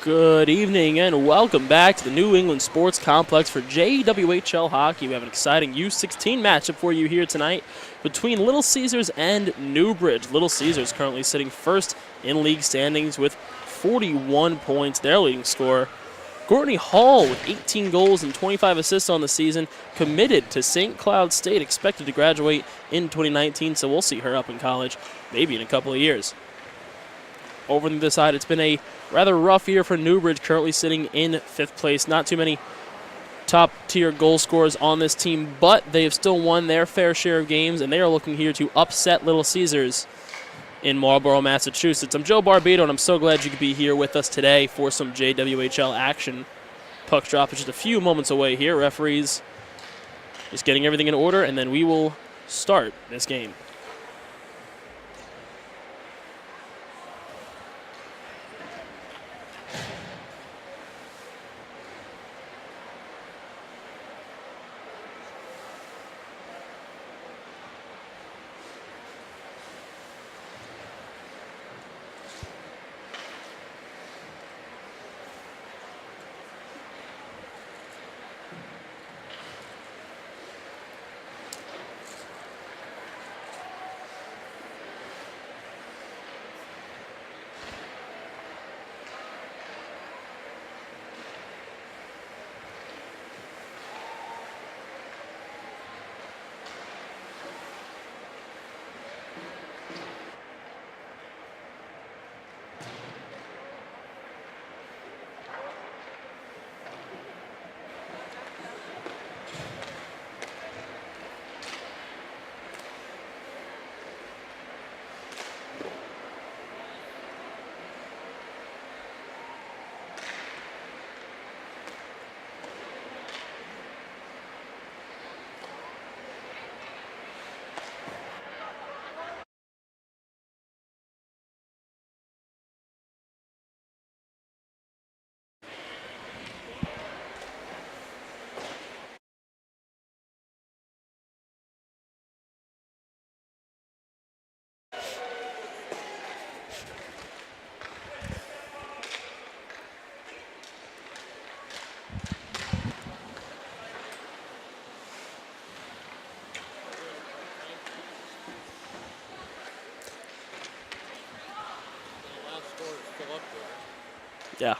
Good evening and welcome back to the New England Sports Complex for JWHL hockey. We have an exciting U-16 matchup for you here tonight between Little Caesars and Newbridge. Little Caesars currently sitting first in league standings with 41 points, their leading scorer. Courtney Hall with 18 goals and 25 assists on the season, committed to St. Cloud State, expected to graduate in 2019, so we'll see her up in college maybe in a couple of years. Over on the other side, it's been a rather rough year for Newbridge, currently sitting in fifth place. Not too many top-tier goal scorers on this team, but they have still won their fair share of games, and they are looking here to upset Little Caesars in Marlborough, Massachusetts. I'm Joe Barbito, and I'm so glad you could be here with us today for some JWHL action. Puck drop is just a few moments away here. Referees just getting everything in order, and then we will start this game. Yeah.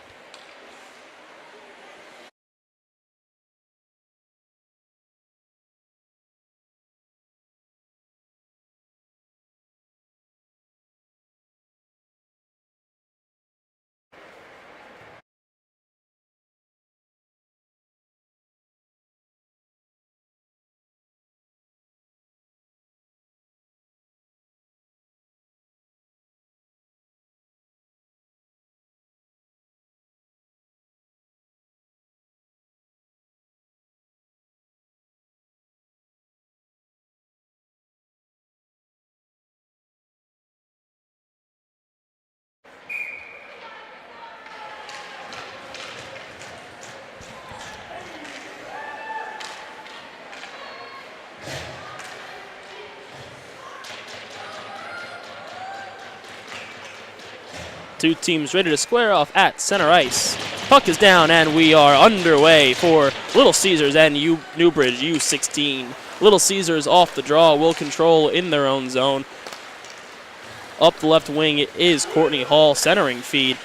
Two teams ready to square off at center ice. Puck is down, and we are underway for Little Caesars and Newbridge U-16. Little Caesars off the draw will control in their own zone. Up the left wing, it is Courtney Hall centering feed.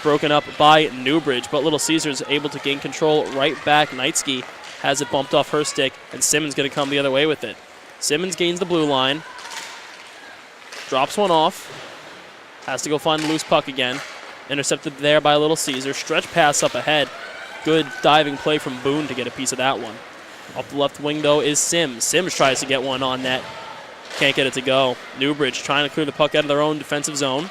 Broken up by Newbridge, but Little Caesars able to gain control right back. Knightsky has it bumped off her stick, and Simmons going to come the other way with it. Simmons gains the blue line. Drops one off. Has to go find the loose puck again. Intercepted there by Little Caesar. Stretch pass up ahead. Good diving play from Boone to get a piece of that one. Up the left wing, though, is Sims. Sims tries to get one on net. Can't get it to go. Newbridge trying to clear the puck out of their own defensive zone.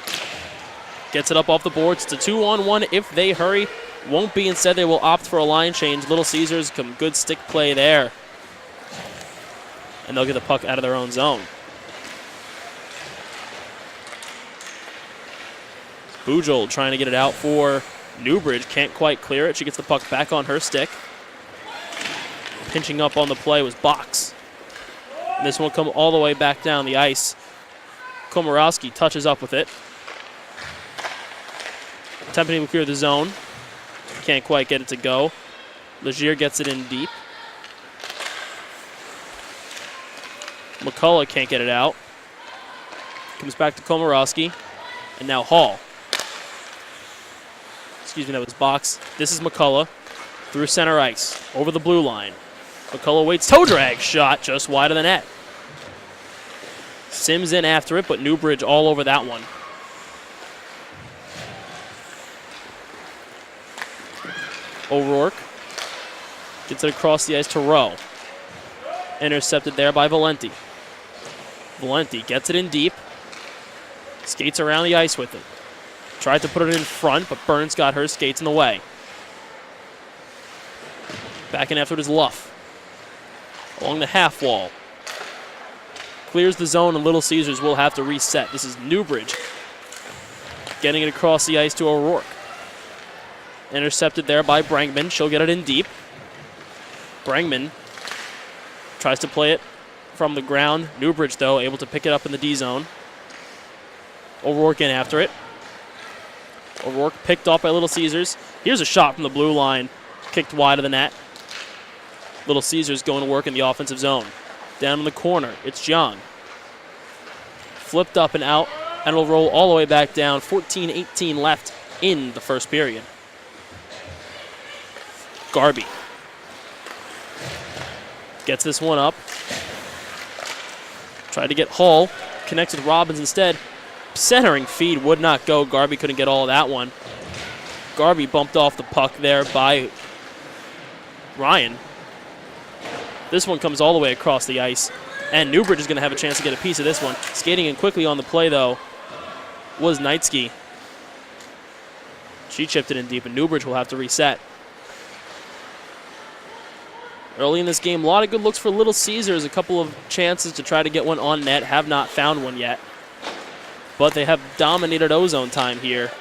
Gets it up off the boards. It's a 2-on-1 if they hurry. Won't be. Instead, they will opt for a line change. Little Caesars, some good stick play there. And they'll get the puck out of their own zone. Bujold trying to get it out for Newbridge. Can't quite clear it. She gets the puck back on her stick. Pinching up on the play was Box. And this one will come all the way back down the ice. Komorowski touches up with it. attempting to clear the zone. Can't quite get it to go. Legier gets it in deep. McCullough can't get it out. Comes back to Komorowski. And now Hall. Excuse me, that was Box. This is McCullough through center ice, over the blue line. McCullough waits, toe drag shot just wide of the net. Sims in after it, but Newbridge all over that one. O'Rourke gets it across the ice to Rowe. Intercepted there by Valenti. Valenti gets it in deep. Skates around the ice with it. Tried to put it in front, but Burns got her skates in the way. Back in after it is Luff. Along the half wall. Clears the zone, and Little Caesars will have to reset. This is Newbridge getting it across the ice to O'Rourke. Intercepted there by Brangman. She'll get it in deep. Brangman tries to play it from the ground. Newbridge, though, able to pick it up in the D zone. O'Rourke in after it. O'Rourke picked off by Little Caesars. Here's a shot from the blue line. Kicked wide of the net. Little Caesars going to work in the offensive zone. Down in the corner, it's Jiang. Flipped up and out, and it'll roll all the way back down. 14-18 left in the first period. Garby gets this one up. Tried to get Hall. Connects with Robbins instead. Centering feed would not go. Garby couldn't get all of that one. Garby bumped off the puck there by Ryan. This one comes all the way across the ice. And Newbridge is going to have a chance to get a piece of this one. Skating in quickly on the play, though, was Knightsky. She chipped it in deep, and Newbridge will have to reset. Early in this game, a lot of good looks for Little Caesars. A couple of chances to try to get one on net. Have not found one yet. But they have dominated ozone time here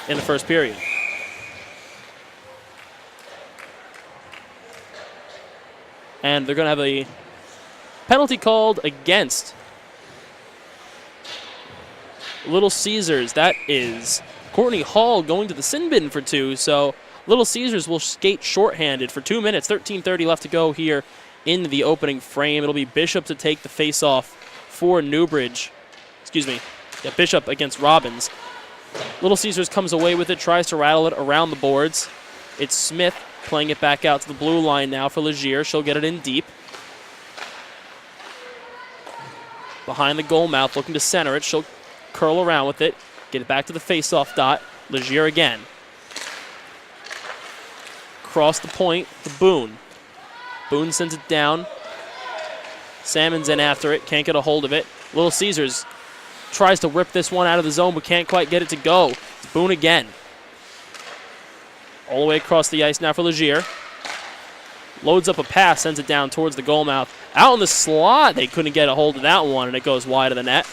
in the first period. And they're going to have a penalty called against Little Caesars. That is Courtney Hall going to the sin bin for 2. So Little Caesars will skate shorthanded for 2 minutes. 13:30 left to go here in the opening frame. It'll be Bishop to take the face-off for Newbridge. Excuse me. Yeah, Bishop against Robbins. Little Caesars comes away with it, tries to rattle it around the boards. It's Smith playing it back out to the blue line now for Legier. She'll get it in deep. Behind the goal mouth, looking to center it. She'll curl around with it, get it back to the face-off dot. Legier again. Across the point to Boone. Boone sends it down. Salmon's in after it, can't get a hold of it. Little Caesars tries to rip this one out of the zone, but can't quite get it to go. It's Boone again. All the way across the ice now for Legier. Loads up a pass, sends it down towards the goal mouth. Out in the slot, they couldn't get a hold of that one, and it goes wide of the net.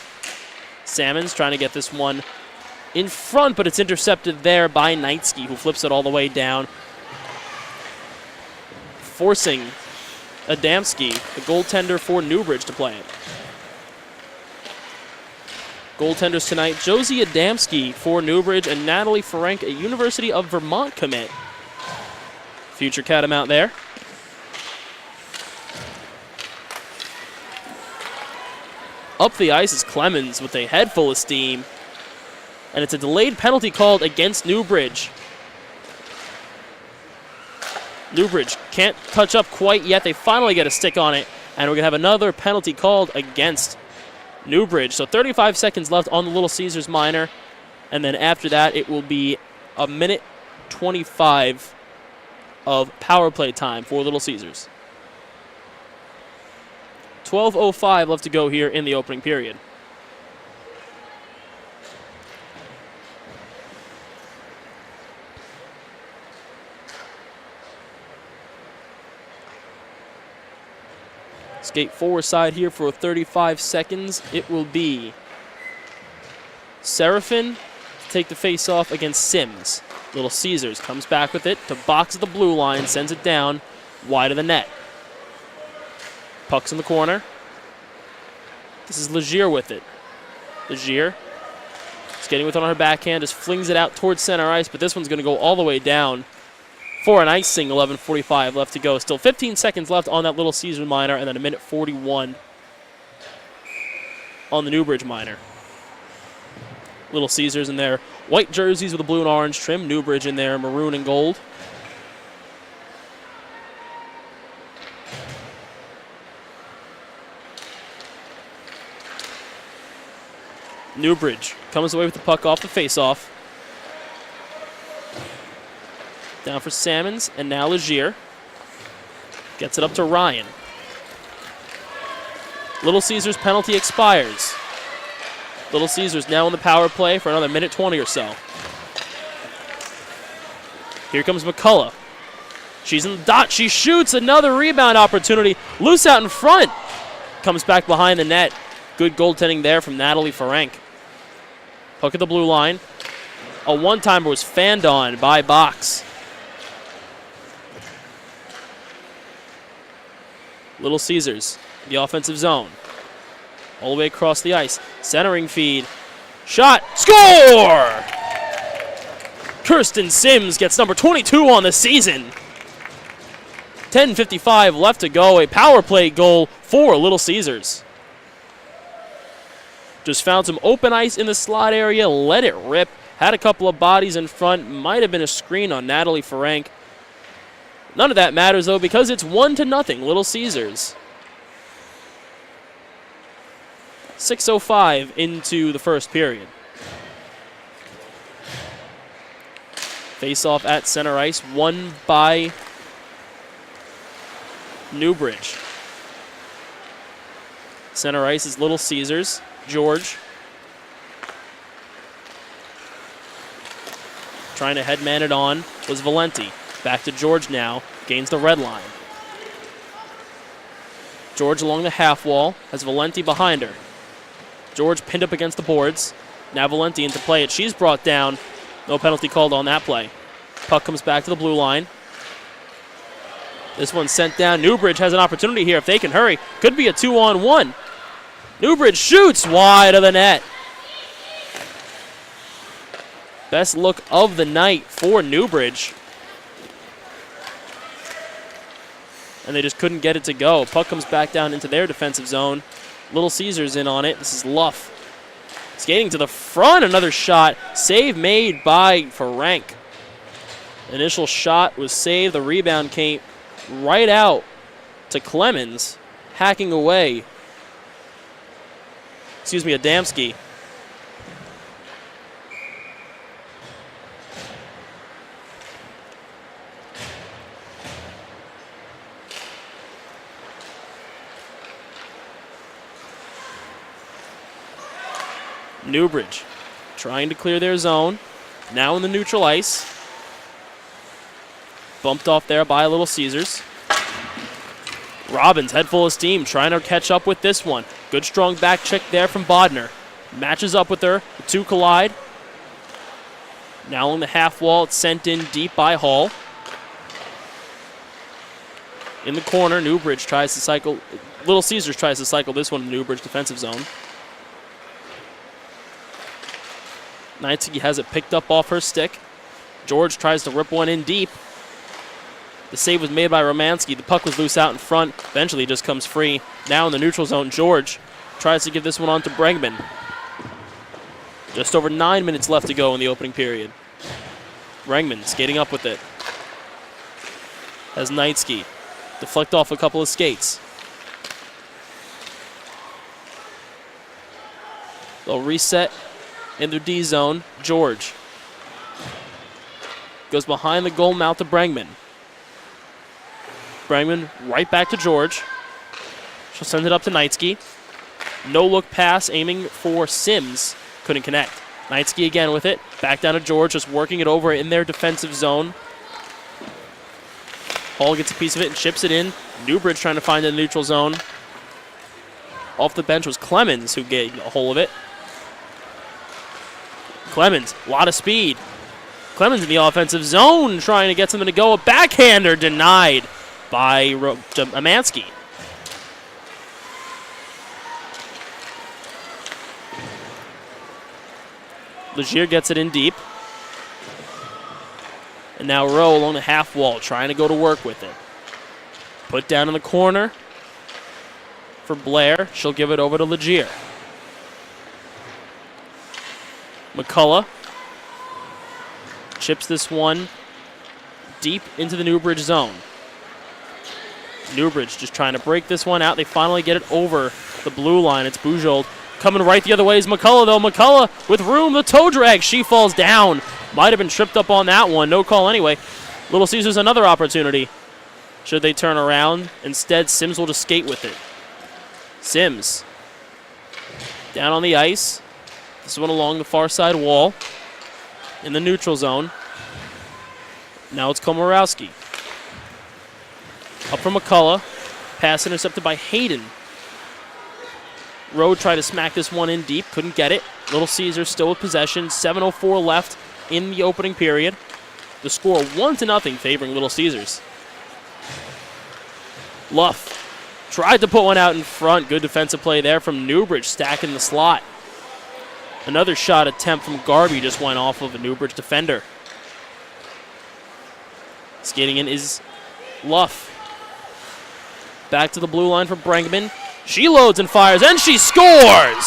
Salmon's trying to get this one in front, but it's intercepted there by Knightsky, who flips it all the way down, forcing Adamski, the goaltender for Newbridge, to play it. Goaltenders tonight, Josie Adamski for Newbridge and Natalie Ferenc, a University of Vermont commit. Future Catamount there. Up the ice is Clemens with a head full of steam. And it's a delayed penalty called against Newbridge. Newbridge can't touch up quite yet. They finally get a stick on it. And we're going to have another penalty called against Newbridge. So 35 seconds left on the Little Caesars minor. And then after that, it will be a minute 25 of power play time for Little Caesars. 12:05 left to go here in the opening period. Skate forward side here for 35 seconds. It will be Seraphin to take the face-off against Sims. Little Caesars comes back with it to box at the blue line, sends it down wide of the net. Puck's in the corner. This is Legier with it. Legier Skating with it on her backhand, just flings it out towards center ice, but this one's going to go all the way down for an icing. 11:45 left to go. Still 15 seconds left on that Little Caesars minor, and then a minute 41 on the Newbridge minor. Little Caesars in their white jerseys with a blue and orange trim. Newbridge in their maroon and gold. Newbridge comes away with the puck off the faceoff. Down for Salmons, and now Legier. Gets it up to Ryan. Little Caesars penalty expires. Little Caesars now in the power play for another minute 20 or so. Here comes McCullough. She's in the dot. She shoots. Another rebound opportunity. Loose out in front. Comes back behind the net. Good goaltending there from Natalie Ferenc. Puck at the blue line. A one-timer was fanned on by Box. Little Caesars, the offensive zone. All the way across the ice. Centering feed. Shot. Score! Kirsten Sims gets number 22 on the season. 10:55 left to go. A power play goal for Little Caesars. Just found some open ice in the slot area. Let it rip. Had a couple of bodies in front. Might have been a screen on Natalie Ferenc. None of that matters, though, because it's 1-0, Little Caesars. 6:05 into the first period. Face-off at center ice, won by Newbridge. Center ice is Little Caesars. George trying to headman it on was Valenti. Back to George now. Gains the red line. George along the half wall. Has Valenti behind her. George pinned up against the boards. Now Valenti into play. She's brought down. No penalty called on that play. Puck comes back to the blue line. This one's sent down. Newbridge has an opportunity here if they can hurry. Could be a 2-on-1. Newbridge shoots wide of the net. Best look of the night for Newbridge. And they just couldn't get it to go. Puck comes back down into their defensive zone. Little Caesars in on it. This is Luff. Skating to the front. Another shot. Save made by Ferenc. Initial shot was saved. The rebound came right out to Clemens. Hacking away. Adamski. Newbridge trying to clear their zone. Now in the neutral ice. Bumped off there by Little Caesars. Robbins, head full of steam, trying to catch up with this one. Good strong back check there from Bodner. Matches up with her. The two collide. Now on the half wall, it's sent in deep by Hall. In the corner, Newbridge tries to cycle. Little Caesars tries to cycle this one in the Newbridge defensive zone. Knightsky has it picked up off her stick. George tries to rip one in deep. The save was made by Romanski. The puck was loose out in front. Eventually just comes free. Now in the neutral zone, George tries to give this one on to Bregman. Just over 9 minutes left to go in the opening period. Bregman skating up with it. Has Knightsky deflect off a couple of skates. They'll reset in their D zone. George goes behind the goal mouth to Bregman. Bregman right back to George. She'll send it up to Knightsky. No look pass aiming for Sims. Couldn't connect. Knightsky again with it. Back down to George, just working it over in their defensive zone. Hall gets a piece of it and chips it in. Newbridge trying to find the neutral zone. Off the bench was Clemens who gave a hold of it. Clemens, a lot of speed. Clemens in the offensive zone trying to get something to go. A backhander denied by Amansky. Legier gets it in deep. And now Rowe along the half wall, trying to go to work with it. Put down in the corner for Blair. She'll give it over to Legier. McCullough chips this one deep into the Newbridge zone. Newbridge just trying to break this one out. They finally get it over the blue line. It's Bujold coming right the other way is McCullough, though. McCullough with room, the toe drag. She falls down. Might have been tripped up on that one. No call anyway. Little Caesars another opportunity. Should they turn around? Instead, Sims will just skate with it. Sims down on the ice. This one along the far side wall in the neutral zone. Now it's Komorowski. Up from McCullough. Pass intercepted by Hayden. Rowe tried to smack this one in deep. Couldn't get it. Little Caesars still with possession. 7:04 left in the opening period. The score 1-0 favoring Little Caesars. Luff tried to put one out in front. Good defensive play there from Newbridge, stacking the slot. Another shot attempt from Garby just went off of a Newbridge defender. Skating in is Luff. Back to the blue line for Brangman. She loads and fires, and she scores!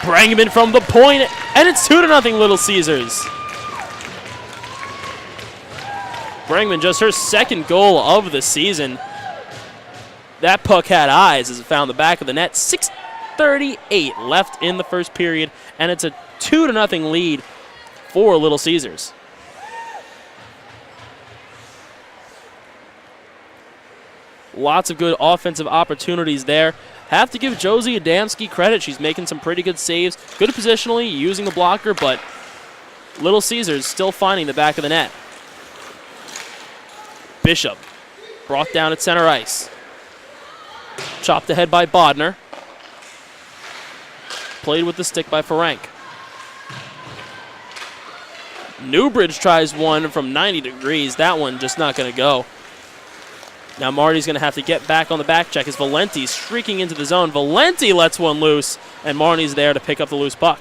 Brangman from the point, and it's 2-0 Little Caesars. Brangman just her second goal of the season. That puck had eyes as it found the back of the net. 6:38 left in the first period, and it's a 2-0 lead for Little Caesars. Lots of good offensive opportunities there. Have to give Josie Adamski credit. She's making some pretty good saves. Good positionally, using the blocker, but Little Caesars still finding the back of the net. Bishop brought down at center ice. Chopped ahead by Bodner. Played with the stick by Ferenc. Newbridge tries one from 90 degrees. That one just not going to go. Now Marty's going to have to get back on the back check as Valenti's streaking into the zone. Valenti lets one loose, and Marnie's there to pick up the loose puck.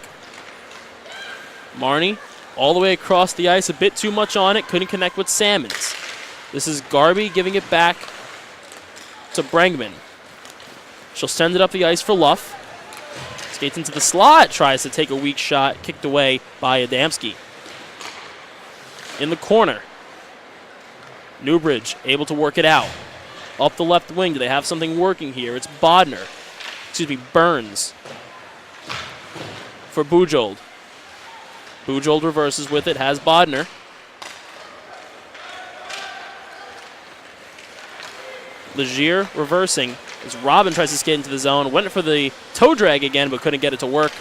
Marnie all the way across the ice, a bit too much on it, couldn't connect with Salmons. This is Garby giving it back to Brangman. She'll send it up the ice for Luff. Skates into the slot, tries to take a weak shot, kicked away by Adamski. In the corner, Newbridge able to work it out. Up the left wing, do they have something working here? It's Burns for Bujold. Bujold reverses with it, has Bodner. Legier reversing as Robin tries to skate into the zone. Went for the toe drag again, but couldn't get it to work.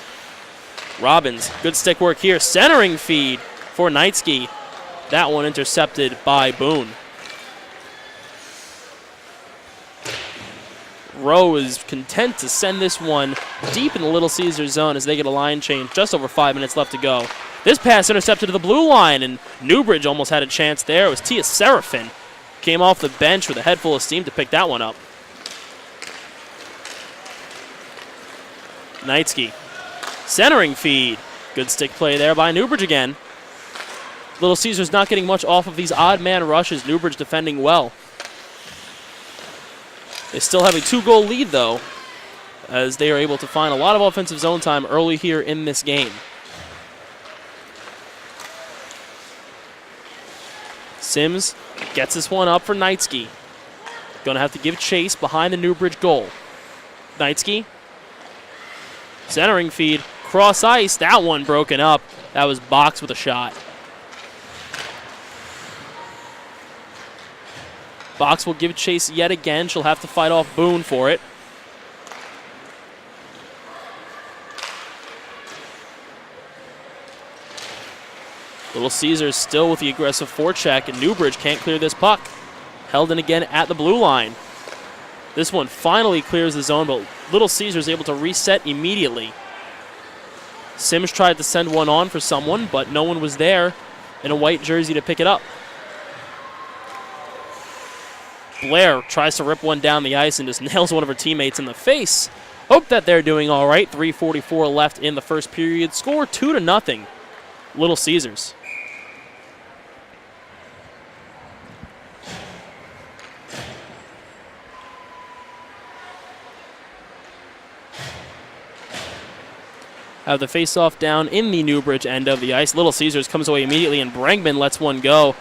Robbins, good stick work here. Centering feed for Knightsky. That one intercepted by Boone. Rowe is content to send this one deep in the Little Caesars zone as they get a line change. Just over 5 minutes left to go. This pass intercepted to the blue line, and Newbridge almost had a chance there. It was Tia Seraphin. Came off the bench with a head full of steam to pick that one up. Knightsky. Centering feed. Good stick play there by Newbridge again. Little Caesars not getting much off of these odd man rushes. Newbridge defending well. They still have a 2-goal lead, though, as they are able to find a lot of offensive zone time early here in this game. Sims gets this one up for Knightsky. Going to have to give chase behind the Newbridge goal. Knightsky. Centering feed. Cross ice. That one broken up. That was Box with a shot. Box will give chase yet again. She'll have to fight off Boone for it. Little Caesars still with the aggressive forecheck, and Newbridge can't clear this puck. Held in again at the blue line. This one finally clears the zone, but Little Caesars able to reset immediately. Sims tried to send one on for someone, but no one was there in a white jersey to pick it up. Blair tries to rip one down the ice and just nails one of her teammates in the face. Hope that they're doing all right. 3:44 left in the first period. Score 2-0 Little Caesars. Have the face-off down in the Newbridge end of the ice. Little Caesars comes away immediately, and Brangman lets one go.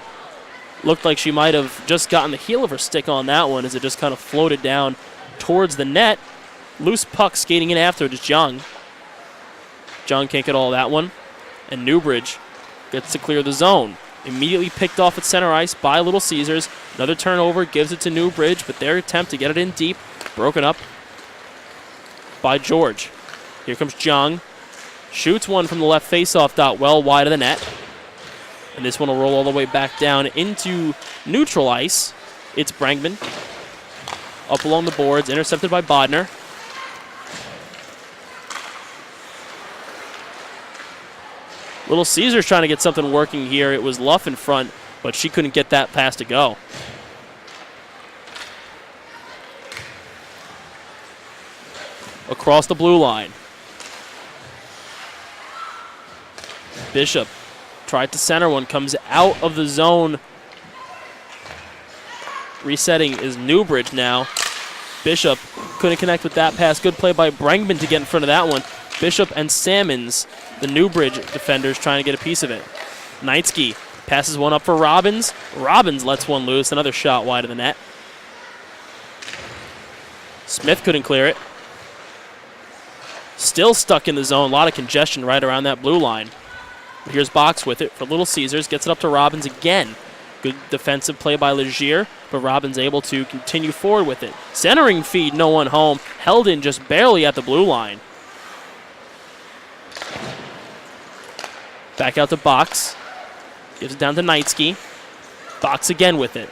Looked like she might have just gotten the heel of her stick on that one as it just kind of floated down towards the net. Loose puck skating in after it is Jung. Jung can't get all of that one. And Newbridge gets to clear the zone. Immediately picked off at center ice by Little Caesars. Another turnover gives it to Newbridge, but their attempt to get it in deep, broken up by George. Here comes Jung. Shoots one from the left face-off dot well wide of the net. And this one will roll all the way back down into neutral ice. It's Brangman. Up along the boards, intercepted by Bodner. Little Caesars trying to get something working here. It was Luff in front, but she couldn't get that pass to go. Across the blue line. Bishop tried to center one, comes out of the zone. Resetting is Newbridge now. Bishop couldn't connect with that pass. Good play by Brangman to get in front of that one. Bishop and Salmons, the Newbridge defenders, trying to get a piece of it. Knightsky passes one up for Robbins. Robbins lets one loose. Another shot wide of the net. Smith couldn't clear it. Still stuck in the zone. A lot of congestion right around that blue line. Here's Box with it for Little Caesars. Gets it up to Robbins again. Good defensive play by Legier, but Robbins able to continue forward with it. Centering feed, no one home. Held in just barely at the blue line. Back out to Box. Gives it down to Knightsky. Box again with it.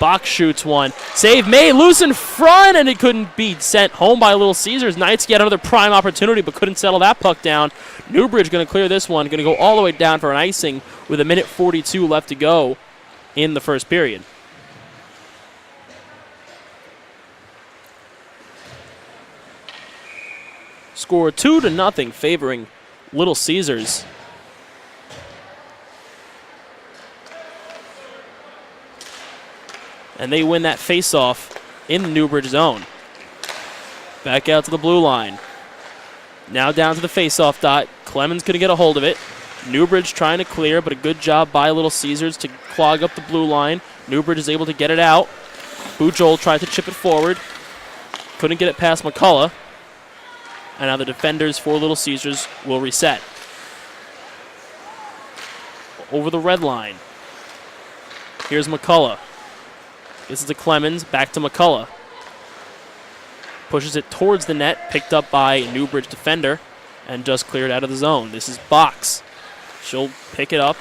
Box shoots one. Save made, loose in front, and it couldn't be sent home by Little Caesars. Knightsky had another prime opportunity, but couldn't settle that puck down. Newbridge going to clear this one. Going to go all the way down for an icing with 1:42 left to go in the first period. Score 2-0 favoring Little Caesars. And they win that face-off in the Newbridge zone. Back out to the blue line. Now down to the face-off dot. Clemens couldn't get a hold of it. Newbridge trying to clear, but a good job by Little Caesars to clog up the blue line. Newbridge is able to get it out. Bujold tried to chip it forward. Couldn't get it past McCullough. And now the defenders for Little Caesars will reset. Over the red line. Here's McCullough. This is to Clemens, back to McCullough. Pushes it towards the net, picked up by a Newbridge defender, and just cleared out of the zone. This is Box. She'll pick it up,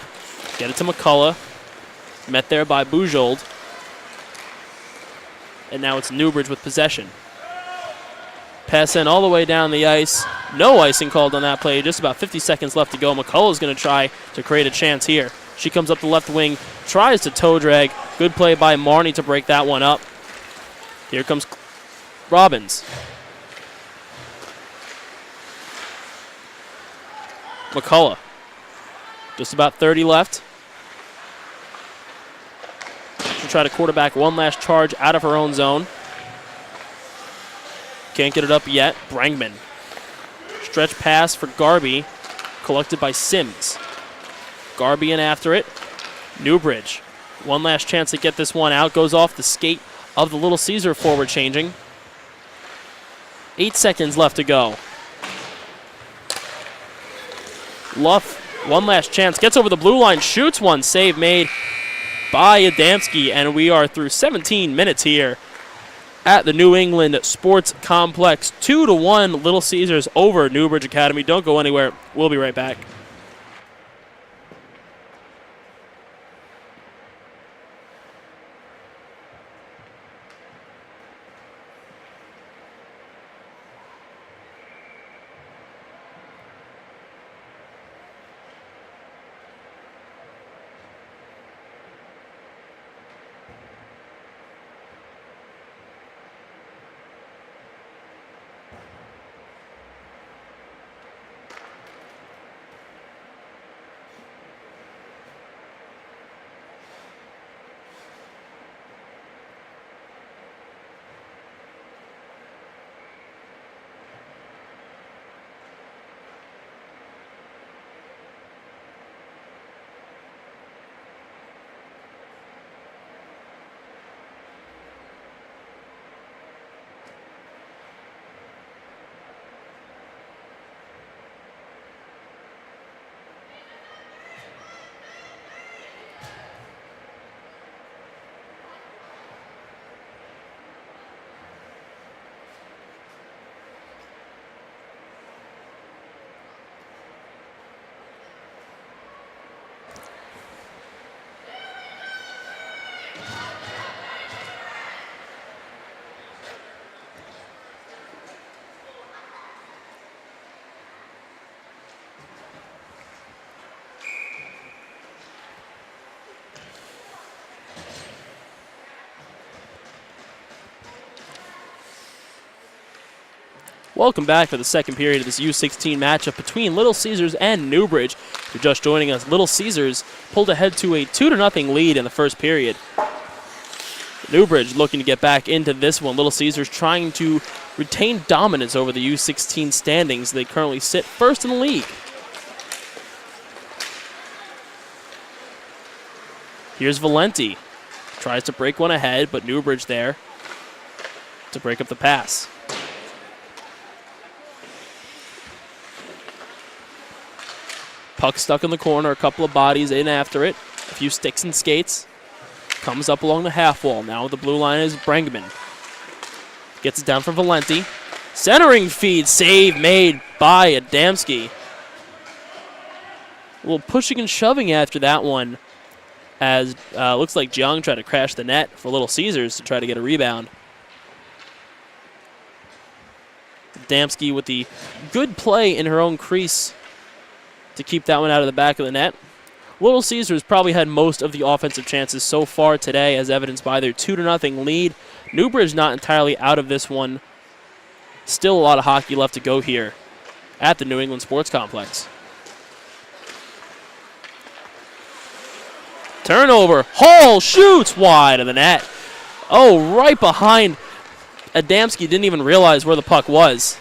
get it to McCullough. Met there by Bujold. And now it's Newbridge with possession. Pass in all the way down the ice. No icing called on that play. Just about 50 seconds left to go. McCullough's going to try to create a chance here. She comes up the left wing, tries to toe drag. Good play by Marnie to break that one up. Here comes Robbins. McCullough. Just about 30 left. She'll try to quarterback one last charge out of her own zone. Can't get it up yet. Brangman. Stretch pass for Garby. Collected by Sims. Garby in after it. Newbridge. One last chance to get this one out. Goes off the skate of the Little Caesar forward changing. 8 seconds left to go. Luff, one last chance. Gets over the blue line. Shoots one. Save made by Adamski. And we are through 17 minutes here at the New England Sports Complex. 2-1 Little Caesars over Newbridge Academy. Don't go anywhere. We'll be right back. Welcome back for the second period of this U-16 matchup between Little Caesars and Newbridge. If you're just joining us, Little Caesars pulled ahead to a 2-0 lead in the first period. Newbridge looking to get back into this one. Little Caesars trying to retain dominance over the U-16 standings. They currently sit first in the league. Here's Valenti. Tries to break one ahead, but Newbridge there to break up the pass. Puck stuck in the corner, a couple of bodies in after it. A few sticks and skates. Comes up along the half wall. Now the blue line is Brengman. Gets it down for Valenti. Centering feed, save made by Adamski. A little pushing and shoving after that one, as looks like Jiang tried to crash the net for Little Caesars to try to get a rebound. Adamski with the good play in her own crease to keep that one out of the back of the net. Little Caesars probably had most of the offensive chances so far today, as evidenced by their 2-0 lead. Newbridge not entirely out of this one. Still a lot of hockey left to go here at the New England Sports Complex. Turnover. Hall shoots wide of the net. Oh, right behind Adamski. Didn't even realize where the puck was.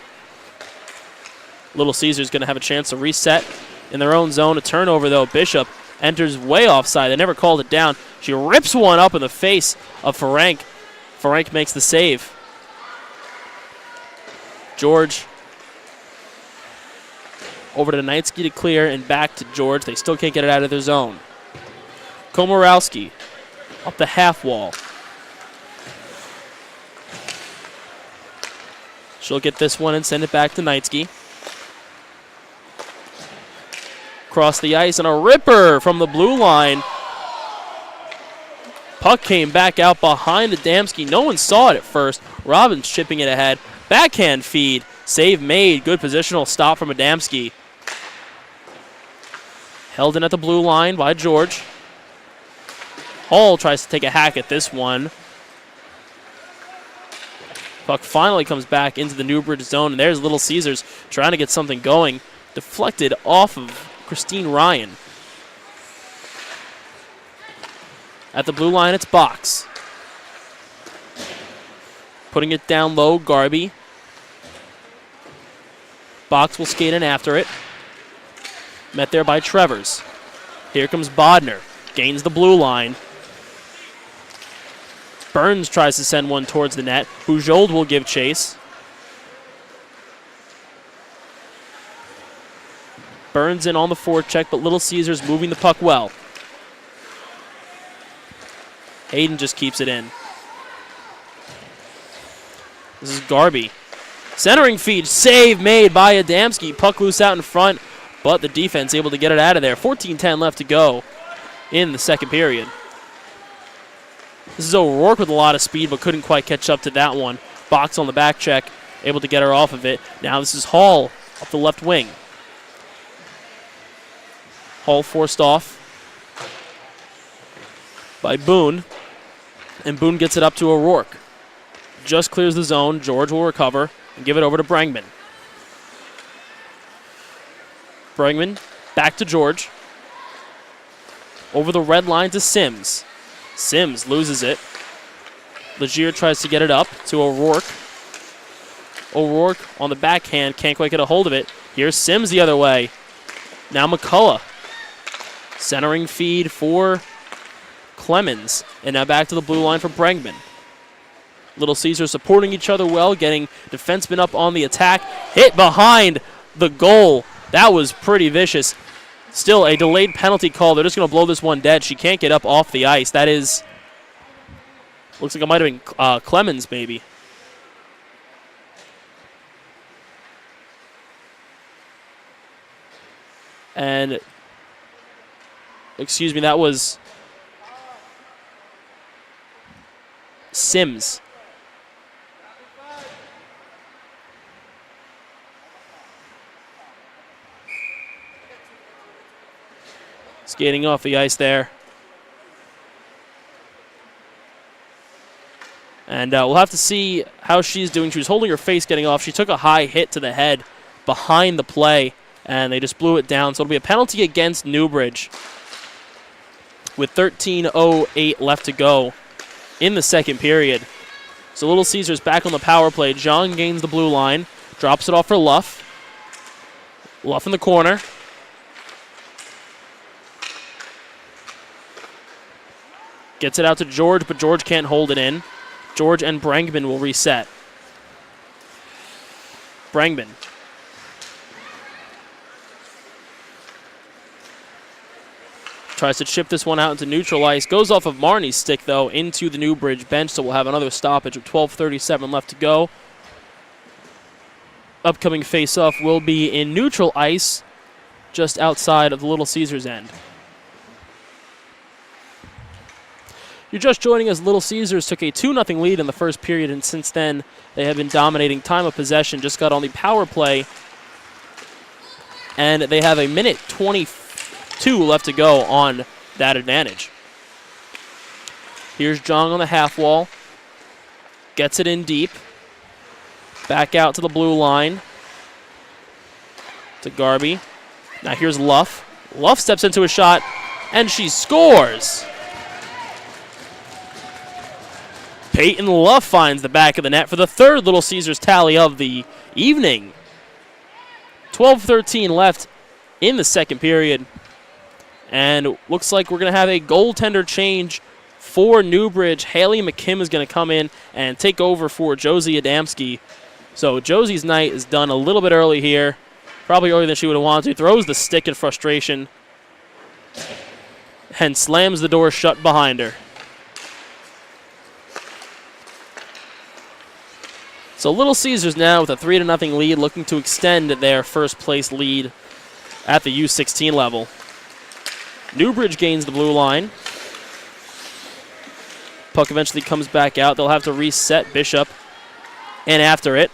Little Caesars going to have a chance to reset in their own zone. A turnover, though. Bishop enters way offside. They never called it down. She rips one up in the face of Ferenc. Ferenc makes the save. George over to Knightsky to clear, and back to George. They still can't get it out of their zone. Komorowski up the half wall. She'll get this one and send it back to Knightsky. Across the ice, and a ripper from the blue line. Puck came back out behind Adamski. No one saw it at first. Robbins chipping it ahead. Backhand feed. Save made. Good positional stop from Adamski. Held in at the blue line by George. Hall tries to take a hack at this one. Puck finally comes back into the Newbridge zone, and there's Little Caesars trying to get something going. Deflected off of Christine Ryan. At the blue line, it's Box. Putting it down low, Garby. Box will skate in after it. Met there by Trevors. Here comes Bodner. Gains the blue line. Burns tries to send one towards the net. Bujold will give chase. Burns in on the forecheck, but Little Caesars moving the puck well. Hayden just keeps it in. This is Garby. Centering feed, save made by Adamski. Puck loose out in front, but the defense able to get it out of there. 14:10 left to go in the second period. This is O'Rourke with a lot of speed, but couldn't quite catch up to that one. Box on the back check, able to get her off of it. Now this is Hall up the left wing. Hall forced off by Boone, and Boone gets it up to O'Rourke. Just clears the zone. George will recover and give it over to Brengman. Brengman back to George. Over the red line to Sims. Sims loses it. Legier tries to get it up to O'Rourke. O'Rourke on the backhand, can't quite get a hold of it. Here's Sims the other way. Now McCullough. Centering feed for Clemens. And now back to the blue line for Brengman. Little Caesars supporting each other well, getting defensemen up on the attack. Hit behind the goal. That was pretty vicious. Still a delayed penalty call. They're just going to blow this one dead. She can't get up off the ice. That is, looks like it might have been Clemens maybe. And, excuse me, that was Sims. Skating off the ice there. And we'll have to see how she's doing. She was holding her face getting off. She took a high hit to the head behind the play, and they just blew it down. So it'll be a penalty against Newbridge with 13:08 left to go in the second period. So Little Caesars back on the power play. John gains the blue line, drops it off for Luff. Luff in the corner. Gets it out to George, but George can't hold it in. George and Brangman will reset. Brangman. Tries to chip this one out into neutral ice. Goes off of Marnie's stick, though, into the Newbridge bench, so we'll have another stoppage with 12:37 left to go. Upcoming face-off will be in neutral ice, just outside of the Little Caesars end. You're just joining us. Little Caesars took a 2-0 lead in the first period, and since then they have been dominating time of possession. Just got on the power play, and they have a minute 22 left to go on that advantage. Here's Jong on the half wall. Gets it in deep. Back out to the blue line. To Garby. Now here's Luff. Luff steps into a shot, and she scores. Peyton Luff finds the back of the net for the third Little Caesars tally of the evening. 12:13 left in the second period. And looks like we're going to have a goaltender change for Newbridge. Haley McKim is going to come in and take over for Josie Adamski. So Josie's night is done a little bit early here. Probably earlier than she would have wanted to. Throws the stick in frustration. And slams the door shut behind her. So Little Caesars now with a 3-0 lead, looking to extend their first place lead at the U-16 level. Newbridge gains the blue line. Puck eventually comes back out. They'll have to reset Bishop in after it.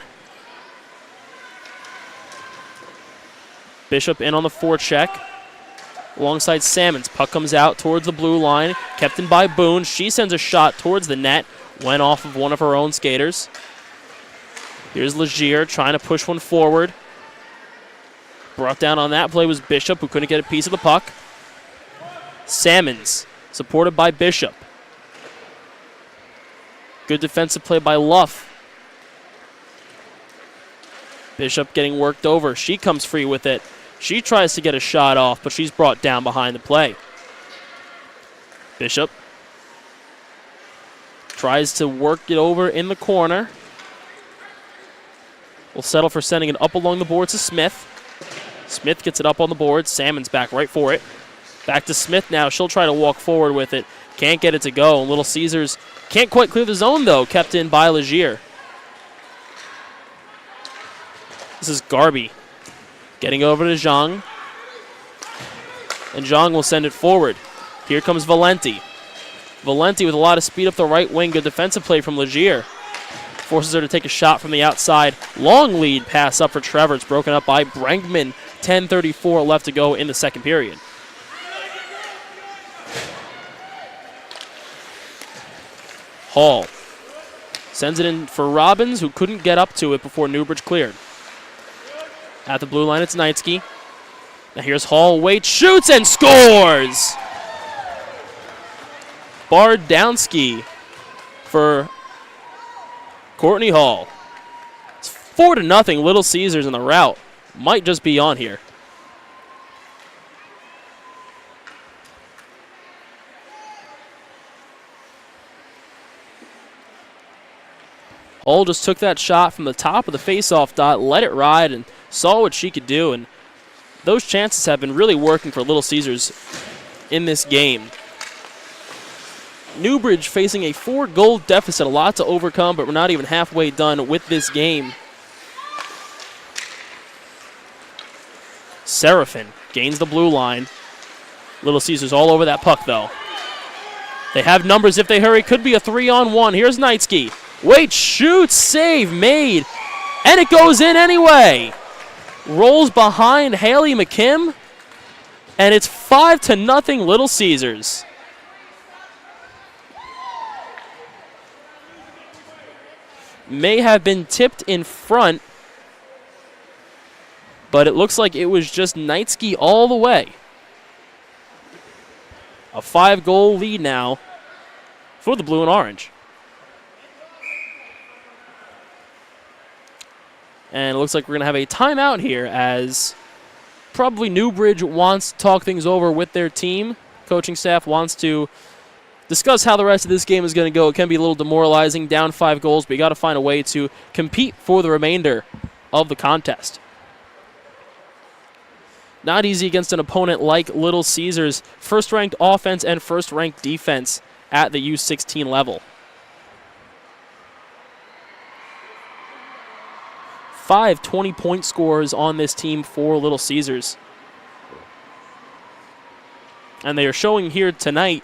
Bishop in on the forecheck alongside Salmons. Puck comes out towards the blue line, kept in by Boone. She sends a shot towards the net, went off of one of her own skaters. Here's Legier trying to push one forward. Brought down on that play was Bishop, who couldn't get a piece of the puck. Salmons, supported by Bishop. Good defensive play by Luff. Bishop getting worked over. She comes free with it. She tries to get a shot off, but she's brought down behind the play. Bishop tries to work it over in the corner. Will settle for sending it up along the boards to Smith. Smith gets it up on the board. Salmon's back right for it. Back to Smith now. She'll try to walk forward with it. Can't get it to go. Little Caesars can't quite clear the zone, though. Kept in by Legier. This is Garby getting over to Zhang. And Zhang will send it forward. Here comes Valenti. Valenti with a lot of speed up the right wing. Good defensive play from Legier. Forces her to take a shot from the outside. Long lead pass up for Trevor. It's broken up by Brankman. 10:34 left to go in the second period. Hall sends it in for Robbins, who couldn't get up to it before Newbridge cleared. At the blue line, it's Knightsky. Now here's Hall. Waits, shoots, and scores! Bardowski for Courtney Hall. It's 4-0 Little Caesars, and the route might just be on here. Hall just took that shot from the top of the face-off dot, let it ride, and saw what she could do. And those chances have been really working for Little Caesars in this game. Newbridge facing a 4-goal deficit, a lot to overcome, but we're not even halfway done with this game. Seraphin gains the blue line. Little Caesars all over that puck, though. They have numbers if they hurry. Could be a 3-on-1. Here's Knightsky. Wait, shoots, save made, and it goes in anyway. Rolls behind Haley McKim, and it's 5-0 Little Caesars. may have been tipped in front, but it looks like it was just Knightsky all the way. A 5-goal lead now for the blue and orange. And it looks like we're going to have a timeout here as probably Newbridge wants to talk things over with their team. Coaching staff wants to discuss how the rest of this game is going to go. It can be a little demoralizing, down 5 goals, but you got to find a way to compete for the remainder of the contest. Not easy against an opponent like Little Caesars, first-ranked offense and first-ranked defense at the U-16 level. 5 20-point scores on this team for Little Caesars. And they are showing here tonight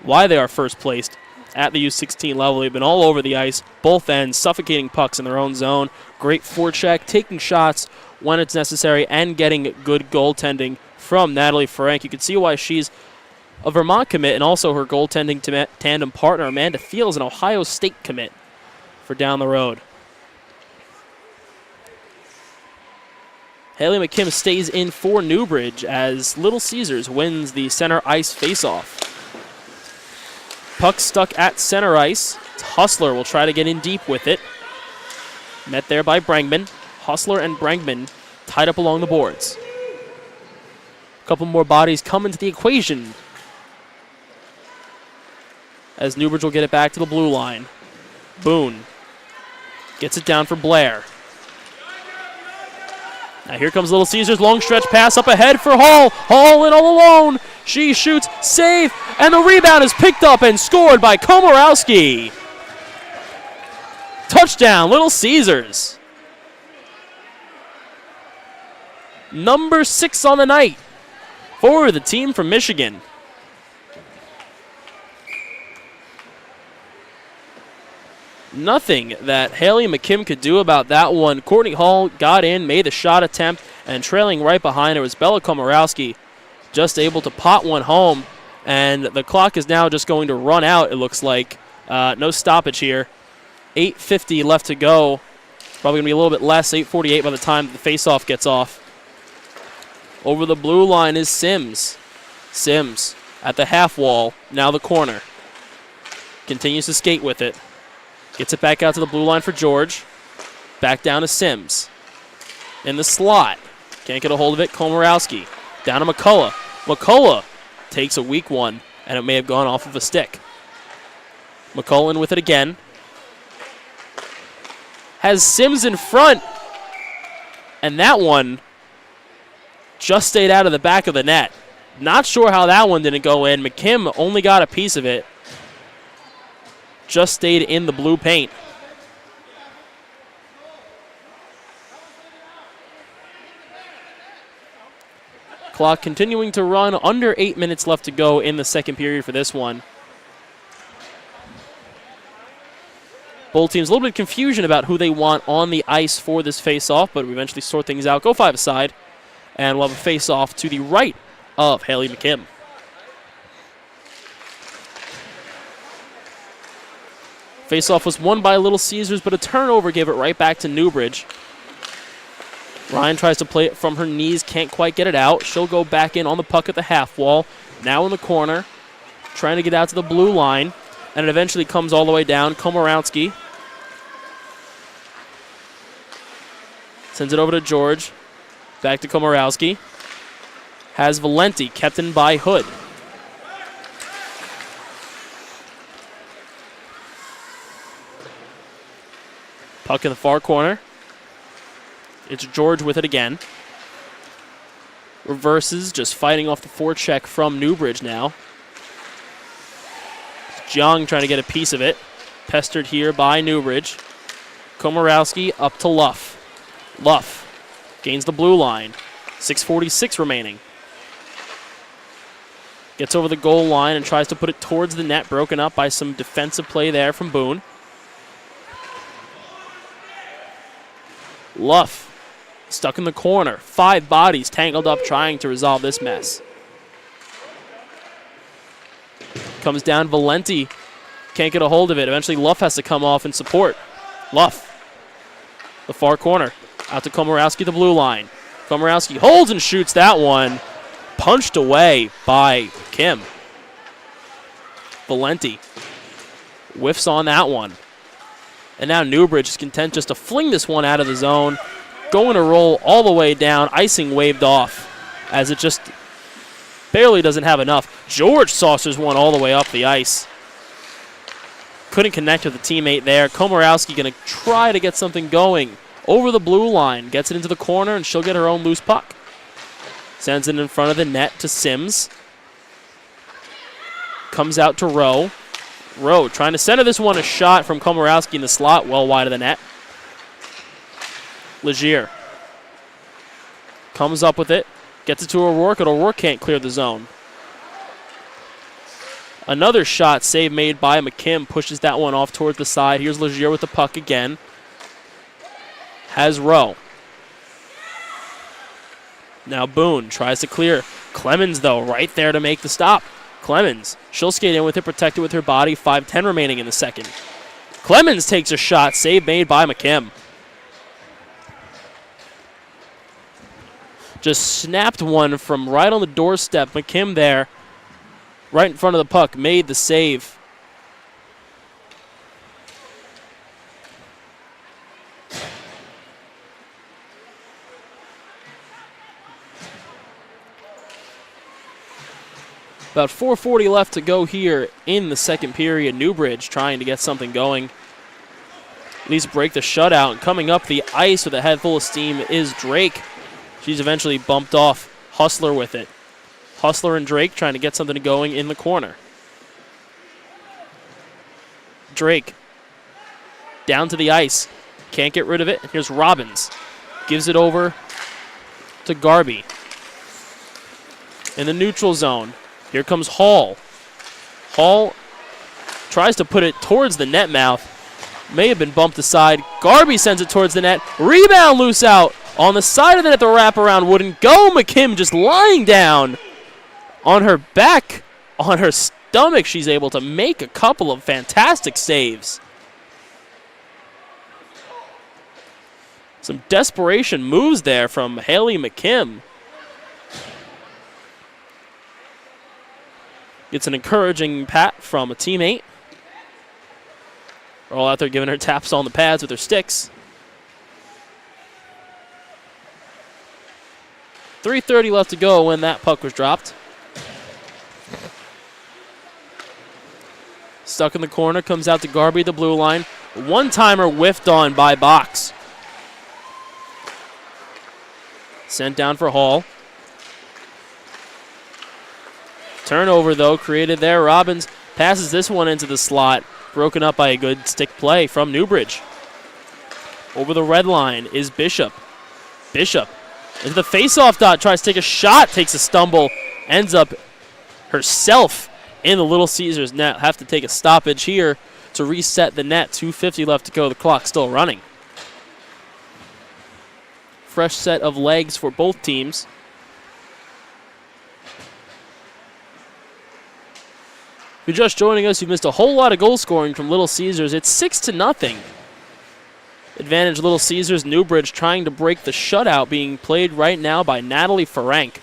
why they are first placed at the U-16 level. They've been all over the ice, both ends, suffocating pucks in their own zone. Great forecheck, taking shots when it's necessary, and getting good goaltending from Natalie Frank. You can see why she's a Vermont commit, and also her goaltending tandem partner, Amanda Thiel, is an Ohio State commit for down the road. Haley McKim stays in for Newbridge as Little Caesars wins the center ice faceoff. Puck stuck at center ice. Hustler will try to get in deep with it. Met there by Brangman. Hustler and Brangman tied up along the boards. A couple more bodies come into the equation as Newbridge will get it back to the blue line. Boone gets it down for Blair. Now here comes Little Caesars, long stretch pass up ahead for Hall. Hall in all alone. She shoots, save, and the rebound is picked up and scored by Komorowski. Touchdown, Little Caesars. Number 6 on the night for the team from Michigan. Nothing that Haley McKim could do about that one. Courtney Hall got in, made the shot attempt, and trailing right behind her was Bella Komorowski, just able to pot one home. And the clock is now just going to run out, it looks like. No stoppage here. 8:50 left to go. Probably going to be a little bit less, 8:48 by the time the faceoff gets off. Over the blue line is Sims. Sims at the half wall, now the corner. Continues to skate with it. Gets it back out to the blue line for George. Back down to Sims. In the slot. Can't get a hold of it. Komorowski. Down to McCullough. McCullough takes a weak one, and it may have gone off of a stick. McCullough with it again. Has Sims in front. And that one just stayed out of the back of the net. Not sure how that one didn't go in. McKim only got a piece of it. Just stayed in the blue paint. Clock continuing to run. Under 8 minutes left to go in the second period for this one. Both teams a little bit of confusion about who they want on the ice for this face-off, but we eventually sort things out. Go 5 aside, and we'll have a face-off to the right of Haley McKim. Faceoff was won by Little Caesars, but a turnover gave it right back to Newbridge. Ryan tries to play it from her knees, can't quite get it out. She'll go back in on the puck at the half wall. Now in the corner, trying to get out to the blue line, and it eventually comes all the way down. Komorowski sends it over to George. Back to Komorowski. Has Valenti kept in by Hood. Puck in the far corner. It's George with it again. Reverses, just fighting off the forecheck from Newbridge now. Jung trying to get a piece of it. Pestered here by Newbridge. Komorowski up to Luff. Luff gains the blue line. 6:46 remaining. Gets over the goal line and tries to put it towards the net. Broken up by some defensive play there from Boone. Luff stuck in the corner. 5 bodies tangled up trying to resolve this mess. Comes down Valenti. Can't get a hold of it. Eventually Luff has to come off and support. Luff. The far corner. Out to Komorowski, the blue line. Komorowski holds and shoots that one. Punched away by Kim. Valenti whiffs on that one. And now Newbridge is content just to fling this one out of the zone. Going to roll all the way down. Icing waved off as it just barely doesn't have enough. George saucers one all the way up the ice. Couldn't connect with the teammate there. Komorowski going to try to get something going. Over the blue line. Gets it into the corner, and she'll get her own loose puck. Sends it in front of the net to Sims. Comes out to Rowe. Rowe trying to center this one. A shot from Komorowski in the slot, well wide of the net. Legier comes up with it. Gets it to O'Rourke, and O'Rourke can't clear the zone. Another shot save made by McKim. Pushes that one off towards the side. Here's Legier with the puck again. Has Rowe. Now Boone tries to clear. Clemens, though, right there to make the stop. Clemens, she'll skate in with it, protect it with her body. 5:10 remaining in the second. Clemens takes a shot. Save made by McKim. Just snapped one from right on the doorstep. McKim there, right in front of the puck, made the save. About 4:40 left to go here in the second period. Newbridge trying to get something going. At least break the shutout. And coming up the ice with a head full of steam is Drake. She's eventually bumped off Hustler with it. Hustler and Drake trying to get something going in the corner. Drake down to the ice. Can't get rid of it. Here's Robbins. Gives it over to Garby. In the neutral zone. Here comes Hall. Hall tries to put it towards the net mouth. May have been bumped aside. Garby sends it towards the net. Rebound loose out. On the side of the net, the wraparound wouldn't go. McKim just lying down on her back, on her stomach. She's able to make a couple of fantastic saves. Some desperation moves there from Haley McKim. Gets an encouraging pat from a teammate. They're all out there giving her taps on the pads with their sticks. 3:30 left to go when that puck was dropped. Stuck in the corner, comes out to Garby, the blue line. One-timer whiffed on by Box. Sent down for Hall. Turnover, though, created there. Robbins passes this one into the slot. Broken up by a good stick play from Newbridge. Over the red line is Bishop. Bishop into the face-off dot. Tries to take a shot. Takes a stumble. Ends up herself in the Little Caesars net. Have to take a stoppage here to reset the net. 2:50 left to go. The clock still running. Fresh set of legs for both teams. If you're just joining us, you've missed a whole lot of goal scoring from Little Caesars. It's 6-0. Advantage Little Caesars. Newbridge trying to break the shutout, being played right now by Natalie Ferenc.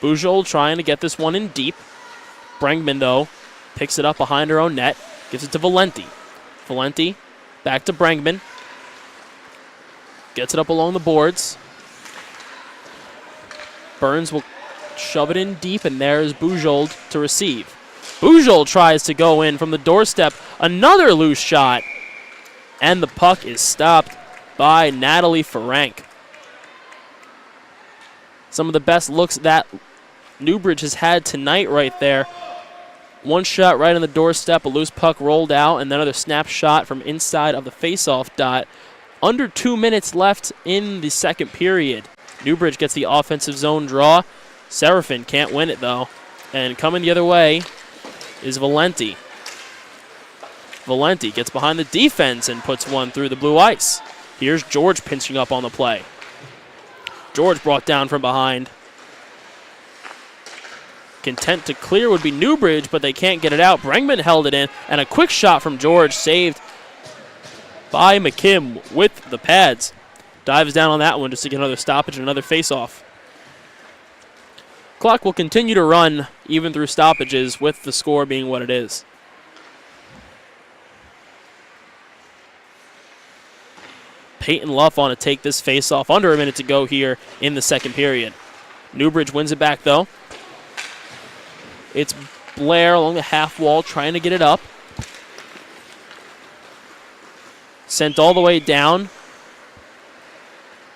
Bujold trying to get this one in deep. Brengman, though, picks it up behind her own net. Gives it to Valenti. Valenti back to Brengman. Gets it up along the boards. Burns will shove it in deep, and there's Bujold to receive. Bujold tries to go in from the doorstep. Another loose shot. And the puck is stopped by Natalie Ferenc. Some of the best looks that Newbridge has had tonight right there. One shot right on the doorstep, a loose puck rolled out, and another snap shot from inside of the face-off dot. Under 2 minutes left in the second period. Newbridge gets the offensive zone draw. Seraphin can't win it, though. And coming the other way is Valenti. Valenti gets behind the defense and puts one through the blue ice. Here's George pinching up on the play. George brought down from behind. Content to clear would be Newbridge, but they can't get it out. Brengman held it in, and a quick shot from George saved by McKim with the pads. Dives down on that one just to get another stoppage and another face-off. Clock will continue to run even through stoppages with the score being what it is. Peyton Luff on to take this face-off. Under a minute to go here in the second period. Newbridge wins it back, though. It's Blair along the half wall trying to get it up. Sent all the way down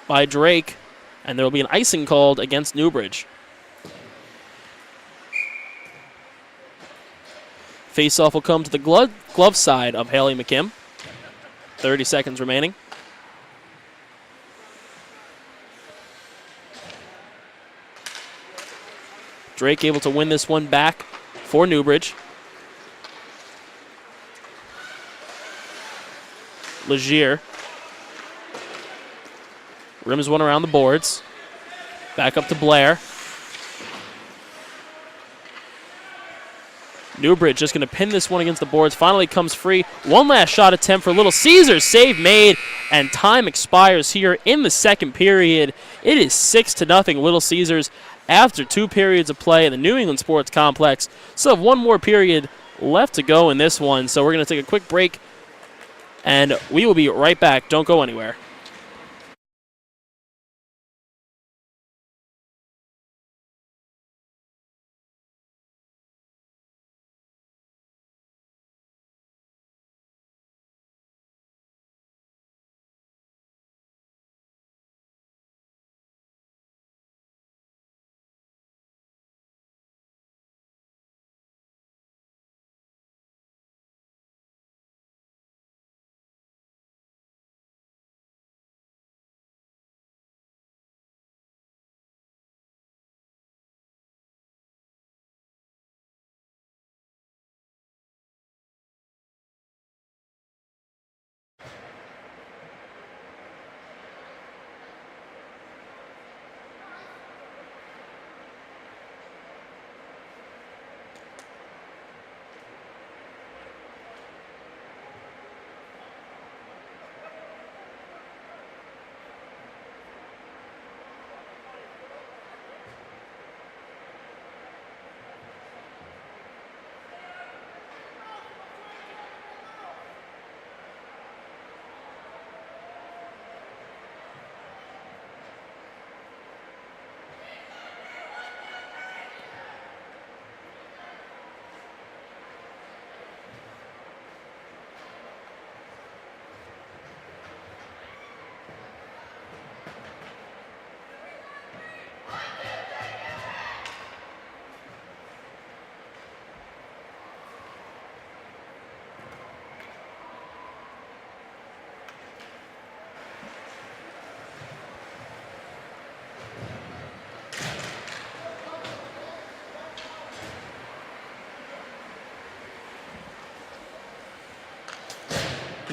by Drake, and there will be an icing called against Newbridge. Face-off will come to the glove side of Haley McKim. 30 seconds remaining. Drake able to win this one back for Newbridge. Legier rims one around the boards. Back up to Blair. Newbridge just going to pin this one against the boards. Finally comes free. One last shot attempt for Little Caesars. Save made, and time expires here in the second period. It is 6-0 Little Caesars after 2 periods of play in the New England Sports Complex. Still have one more period left to go in this one, so we're going to take a quick break, and we will be right back. Don't go anywhere.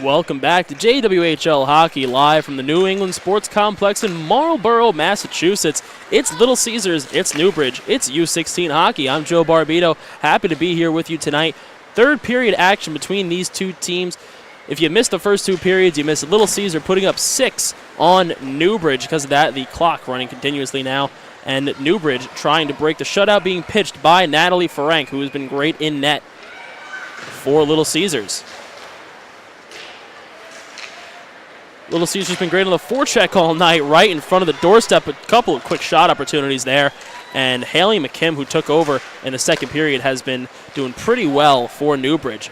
Welcome back to JWHL Hockey, live from the New England Sports Complex in Marlborough, Massachusetts. It's Little Caesars, it's Newbridge, it's U-16 Hockey. I'm Joe Barbito, happy to be here with you tonight. Third period action between these two teams. If you missed the first 2 periods, you missed Little Caesar putting up 6 on Newbridge. Because of that, the clock running continuously now. And Newbridge trying to break the shutout, being pitched by Natalie Ferenc, who has been great in net for Little Caesars. Little Caesars been great on the forecheck all night, right in front of the doorstep. A couple of quick shot opportunities there. And Haley McKim, who took over in the second period, has been doing pretty well for Newbridge.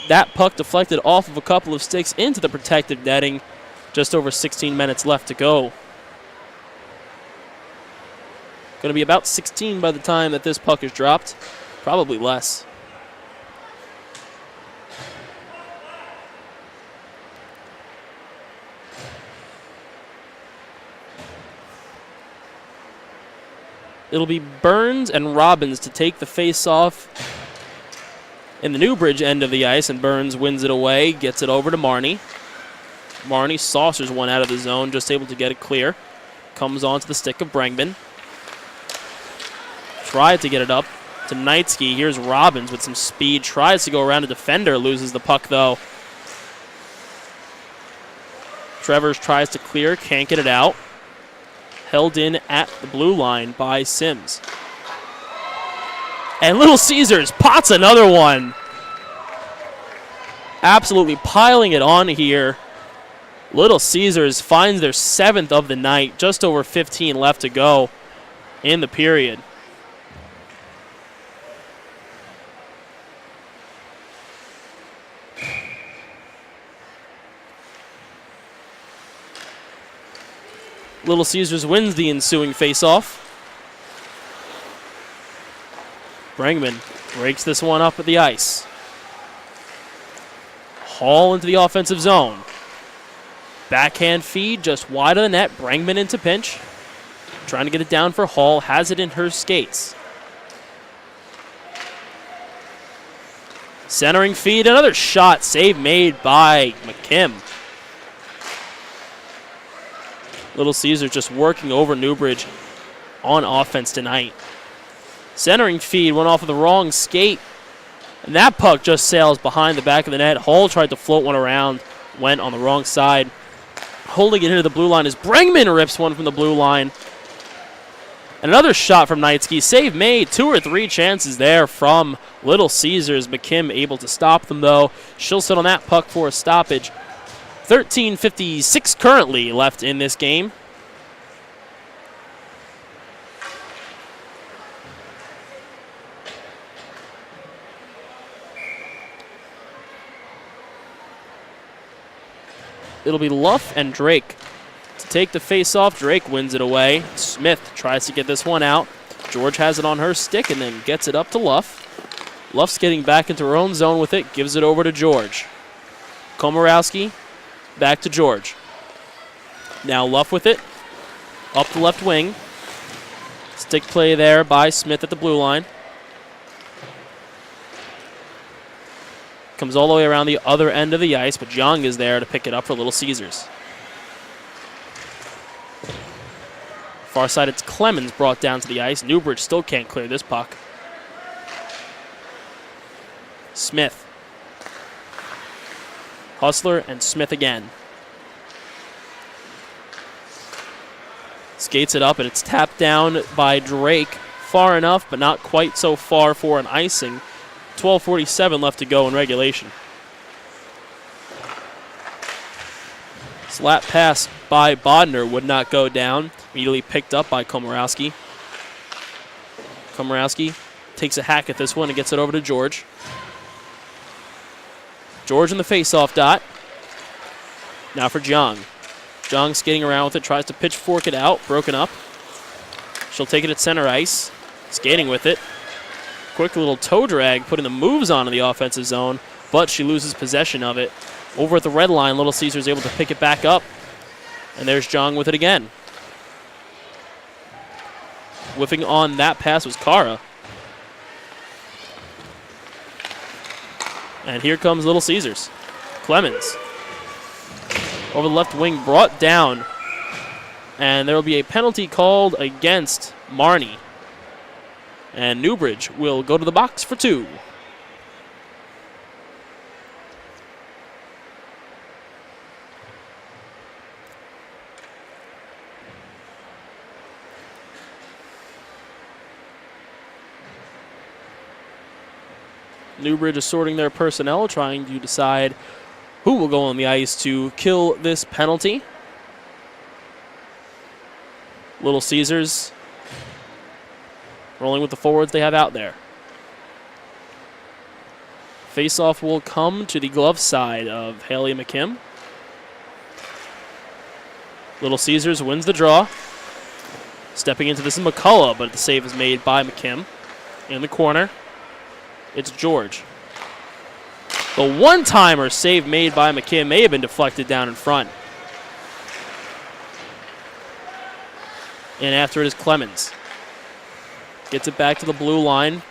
That puck deflected off of a couple of sticks into the protective netting. Just over 16 minutes left to go. Going to be about 16 by the time that this puck is dropped. Probably less. It'll be Burns and Robbins to take the face-off in the Newbridge end of the ice, and Burns wins it away, gets it over to Marnie. Marnie saucers one out of the zone, just able to get it clear. comes onto the stick of Brangman. Tried to get it up to Knightsky. Here's Robbins with some speed. Tries to go around a defender. Loses the puck, though. Trevors tries to clear. Can't get it out. Held in at the blue line by Sims. And Little Caesars pots another one. Absolutely piling it on here. Little Caesars finds their 7th of the night. Just over 15 left to go in the period. Little Caesars wins the ensuing faceoff. Brangman breaks this one up at the ice. Hall into the offensive zone. Backhand feed just wide of the net. Brangman into pinch. Trying to get it down for Hall. Has it in her skates. Centering feed. Another shot. Save made by McKim. Little Caesar just working over Newbridge on offense tonight. Centering feed went off of the wrong skate. And that puck just sails behind the back of the net. Hall tried to float one around. Went on the wrong side. Holding it into the blue line as Brangman rips one from the blue line. And another shot from Knightsky. Save made. 2 or 3 chances there from Little Caesars. McKim able to stop them, though. She'll sit on that puck for a stoppage. 13:56 currently left in this game. It'll be Luff and Drake to take the face-off. Drake wins it away. Smith tries to get this one out. George has it on her stick and then gets it up to Luff. Luff's getting back into her own zone with it. Gives it over to George. Komorowski back to George. Now Luff with it. Up the left wing. Stick play there by Smith at the blue line. Comes all the way around the other end of the ice, but Young is there to pick it up for Little Caesars. Far side, it's Clemens brought down to the ice. Newbridge still can't clear this puck. Smith. Hustler and Smith again. Skates it up, and it's tapped down by Drake. Far enough, but not quite so far for an icing. 12:47 left to go in regulation. Slap pass by Bodner would not go down. Immediately picked up by Komorowski. Komorowski takes a hack at this one and gets it over to George. George in the face-off dot. Now for Jung. Jung skating around with it, tries to pitchfork it out, broken up. She'll take it at center ice, skating with it. Quick little toe drag, putting the moves on in the offensive zone, but she loses possession of it. Over at the red line, Little Caesars able to pick it back up, and there's Jung with it again. Whiffing on that pass was Kara. And here comes Little Caesars. Clemens. Over the left wing, brought down. And there will be a penalty called against Marnie. And Newbridge will go to the box for 2. Newbridge is sorting their personnel, trying to decide who will go on the ice to kill this penalty. Little Caesars rolling with the forwards they have out there. Face-off will come to the glove side of Haley McKim. Little Caesars wins the draw. Stepping into this is McCullough, but the save is made by McKim. In the corner, it's George. The one-timer save made by McKim may have been deflected down in front. And after it is Clemens. Gets it back to the blue line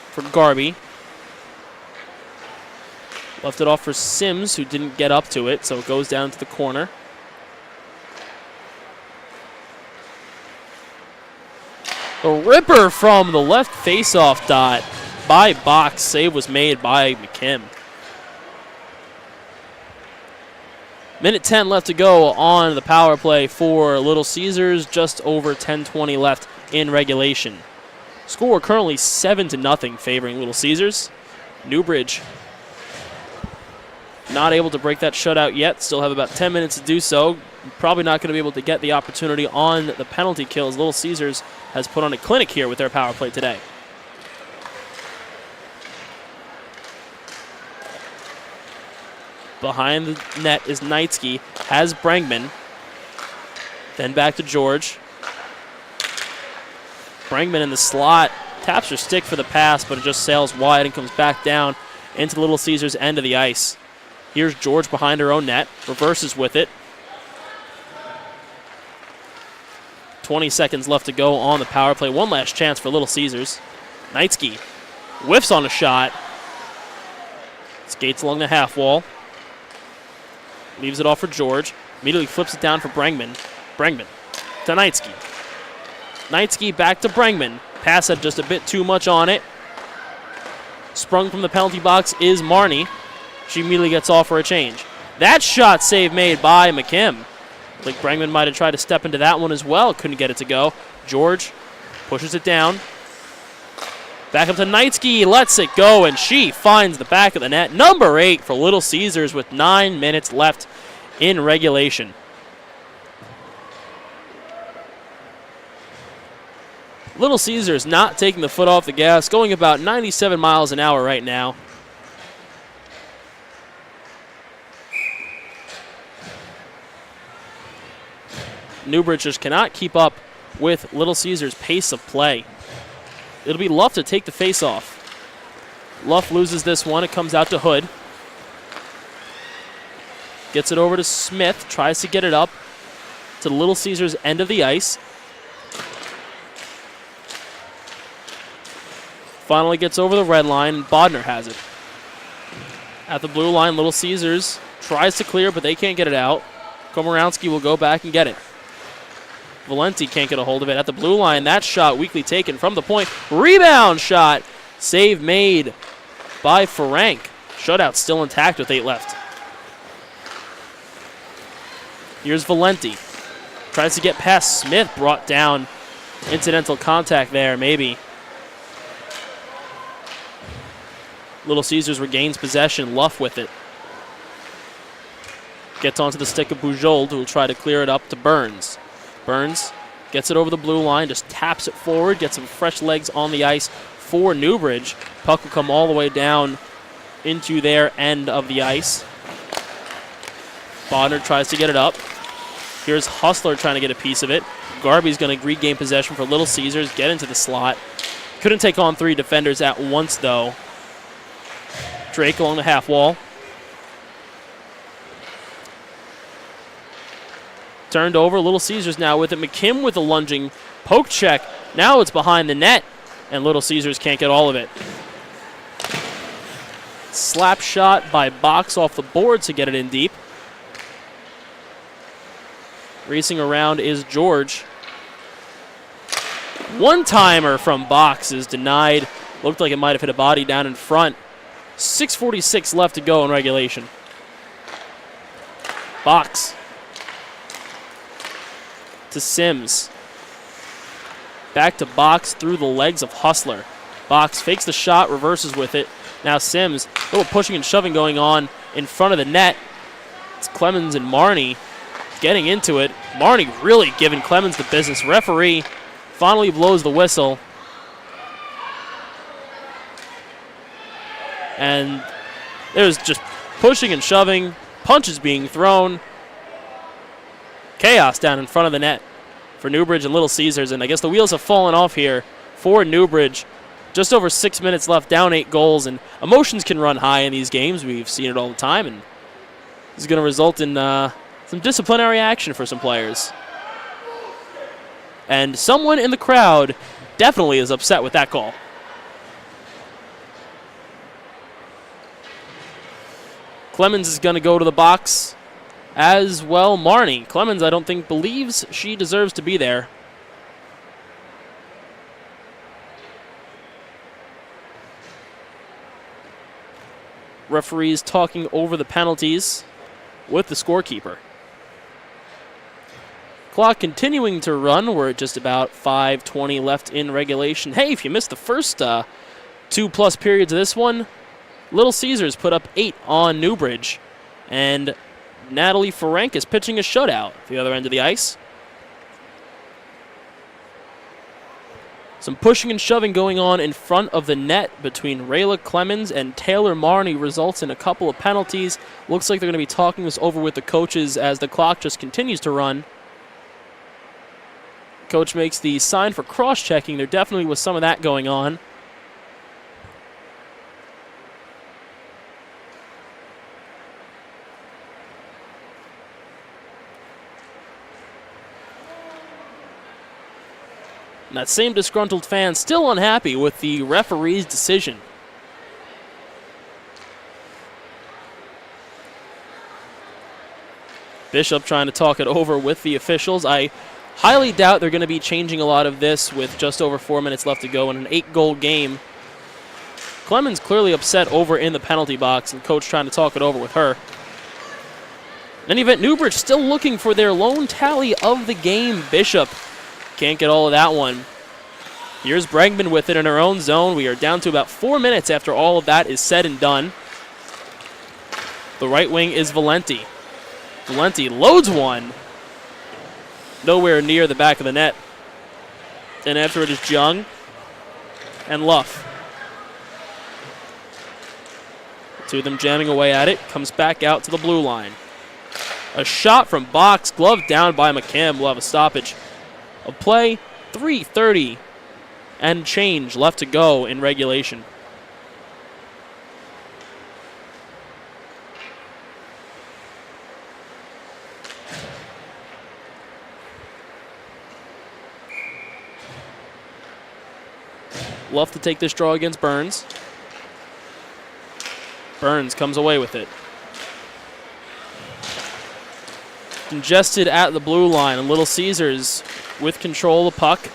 for Garby. Left it off for Sims, who didn't get up to it, so it goes down to the corner. The ripper from the left face-off dot by Box. Save was made by McKim. Minute 10 left to go on the power play for Little Caesars. Just over 10:20 left in regulation. Score currently 7-0 favoring Little Caesars. Newbridge not able to break that shutout yet. Still have about 10 minutes to do so. Probably not going to be able to get the opportunity on the penalty kills. Little Caesars has put on a clinic here with their power play today. Behind the net is Knightsky. Has Brangman. Then back to George. Brangman in the slot. Taps her stick for the pass, but it just sails wide and comes back down into the Little Caesars end of the ice. Here's George behind her own net. Reverses with it. 20 seconds left to go on the power play. One last chance for Little Caesars. Knightsky whiffs on a shot. Skates along the half wall. Leaves it off for George. Immediately flips it down for Brangman. Brangman to Knightsky. Knightsky back to Brangman. Pass had just a bit too much on it. Sprung from the penalty box is Marnie. She immediately gets off for a change. That shot save made by McKim. I think Brangman might have tried to step into that one as well. Couldn't get it to go. George pushes it down. Back up to Knightsky. Lets it go, and she finds the back of the net. Number 8 for Little Caesars with 9 minutes left in regulation. Little Caesars not taking the foot off the gas, going about 97 miles an hour right now. Newbridge just cannot keep up with Little Caesars' pace of play. It'll be Luff to take the face-off. Luff loses this one. It comes out to Hood. Gets it over to Smith. Tries to get it up to the Little Caesars' end of the ice. Finally gets over the red line. Bodner has it. At the blue line, Little Caesars tries to clear, but they can't get it out. Komorowski will go back and get it. Valenti can't get a hold of it. At the blue line, that shot weakly taken from the point. Rebound shot. Save made by Ferenc. Shutout still intact with 8 left. Here's Valenti. Tries to get past Smith. Brought down. Incidental contact there, maybe. Little Caesars regains possession. Luff with it. Gets onto the stick of Bujold, who will try to clear it up to Burns. Burns gets it over the blue line, just taps it forward, gets some fresh legs on the ice for Newbridge. Puck will come all the way down into their end of the ice. Bodner tries to get it up. Here's Hustler trying to get a piece of it. Garby's going to regain possession for Little Caesars, get into the slot. Couldn't take on 3 defenders at once, though. Drake along the half wall. Turned over. Little Caesars now with it. McKim with a lunging poke check. Now it's behind the net, and Little Caesars can't get all of it. Slap shot by Box off the board to get it in deep. Racing around is George. One-timer from Box is denied. Looked like it might have hit a body down in front. 6:46 left to go in regulation. Box to Sims. Back to Box through the legs of Hustler. Box fakes the shot, reverses with it. Now Sims, a little pushing and shoving going on in front of the net. It's Clemens and Marnie getting into it. Marnie really giving Clemens the business. Referee finally blows the whistle. And there's just pushing and shoving, punches being thrown. Chaos down in front of the net for Newbridge and Little Caesars. And I guess the wheels have fallen off here for Newbridge. Just over 6 minutes left, down 8 goals. And emotions can run high in these games. We've seen it all the time. And this is going to result in some disciplinary action for some players. And someone in the crowd definitely is upset with that call. Clemens is going to go to the box as well. Marnie. Clemens, I don't think, believes she deserves to be there. Referees talking over the penalties with the scorekeeper. Clock continuing to run. We're at just about 5:20 left in regulation. Hey, if you missed the first 2+ periods of this one, Little Caesars put up 8 on Newbridge. And Natalie Ferenc is pitching a shutout at the other end of the ice. Some pushing and shoving going on in front of the net between Rayla Clemens and Taylor Marney results in a couple of penalties. Looks like they're going to be talking this over with the coaches as the clock just continues to run. Coach makes the sign for cross-checking. There definitely was some of that going on. And that same disgruntled fan still unhappy with the referee's decision. Bishop trying to talk it over with the officials. I highly doubt they're going to be changing a lot of this with just over 4 minutes left to go in an 8-goal game. Clemens clearly upset over in the penalty box, and coach trying to talk it over with her. In any event, Newbridge still looking for their lone tally of the game. Bishop can't get all of that one. Here's Bregman with it in her own zone. We are down to about 4 minutes after all of that is said and done. The right wing is Valenti. Valenti loads one. Nowhere near the back of the net. And after it is Jung and Luff. Two of them jamming away at it. Comes back out to the blue line. A shot from box. Glove down by McKim. We'll have a stoppage of play. 3:30 and change left to go in regulation. Love to take this draw against Burns. Burns comes away with it. Congested at the blue line, and Little Caesars with control of the puck.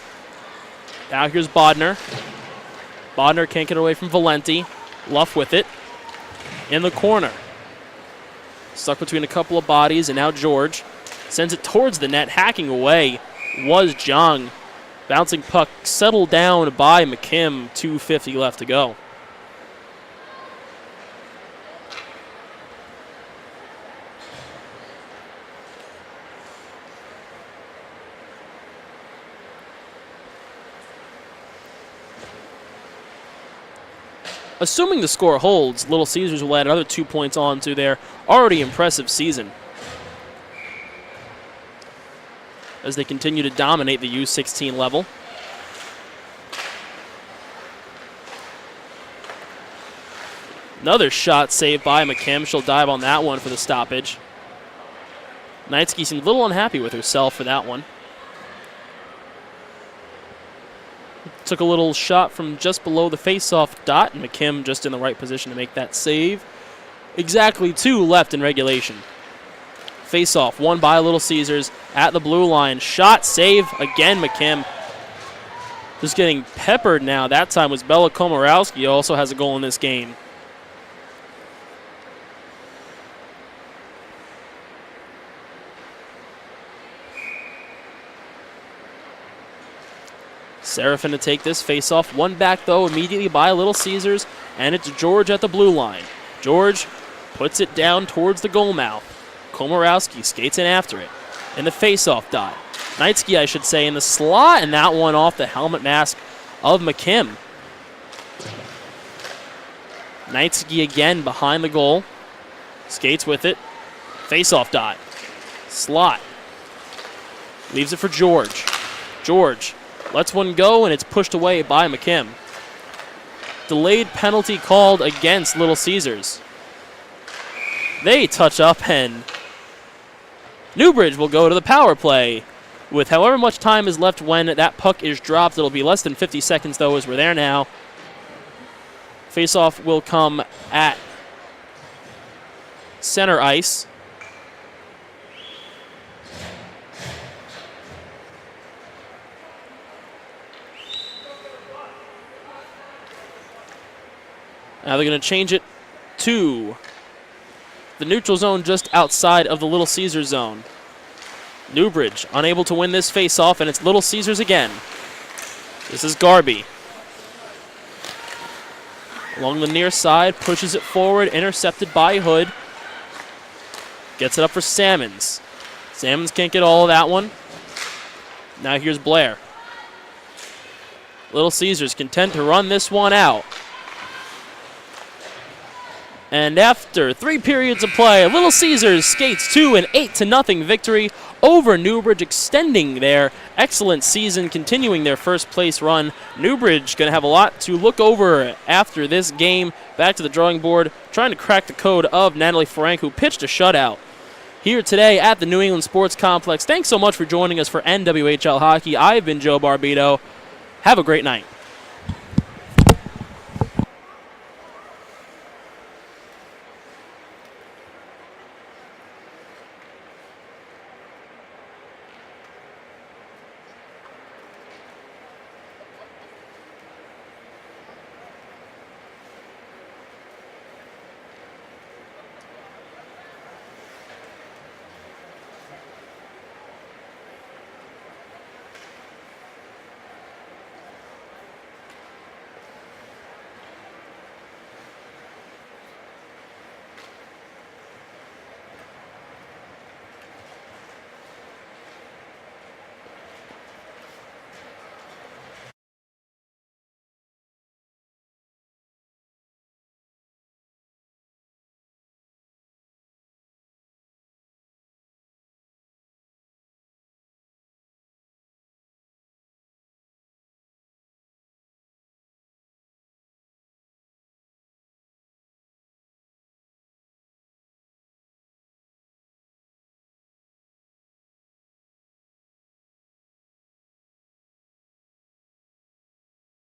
Now here's Bodner. Bodner can't get away from Valenti. Luff with it. In the corner. Stuck between a couple of bodies, and now George sends it towards the net. Hacking away was Jung. Bouncing puck settled down by McKim. 2:50 left to go. Assuming the score holds, Little Caesars will add another 2 points on to their already impressive season as they continue to dominate the U-16 level. Another shot saved by McKim. She'll dive on that one for the stoppage. Knightsky seemed a little unhappy with herself for that one. Took a little shot from just below the face-off dot, and McKim just in the right position to make that save. Exactly 2 left in regulation. Face-off won by Little Caesars at the blue line. Shot, save, again McKim. Just getting peppered now. That time was Bella Komorowski, who also has a goal in this game. Seraphin to take this face-off. One back, though, immediately by Little Caesars, and it's George at the blue line. George puts it down towards the goal mouth. Komorowski skates in after it. In the face-off dot. Knightsky, I should say, in the slot, and that one off the helmet mask of McKim. Knightsky again behind the goal. Skates with it. Face-off dot. Slot. Leaves it for George. George lets one go, and it's pushed away by McKim. Delayed penalty called against Little Caesars. They touch up, and Newbridge will go to the power play. With however much time is left when that puck is dropped, it'll be less than 50 seconds, though, as we're there now. Face-off will come at center ice. Now they're going to change it to the neutral zone just outside of the Little Caesars zone. Newbridge unable to win this face-off, and it's Little Caesars again. This is Garby. Along the near side, pushes it forward, intercepted by Hood. Gets it up for Salmons. Salmons can't get all of that one. Now here's Blair. Little Caesars content to run this one out. And after 3 periods of play, Little Caesars skates to an 8-0 victory over Newbridge, extending their excellent season, continuing their first place run. Newbridge going to have a lot to look over after this game. Back to the drawing board, trying to crack the code of Natalie Frank, who pitched a shutout here today at the New England Sports Complex. Thanks so much for joining us for NWHL Hockey. I've been Joe Barbito. Have a great night.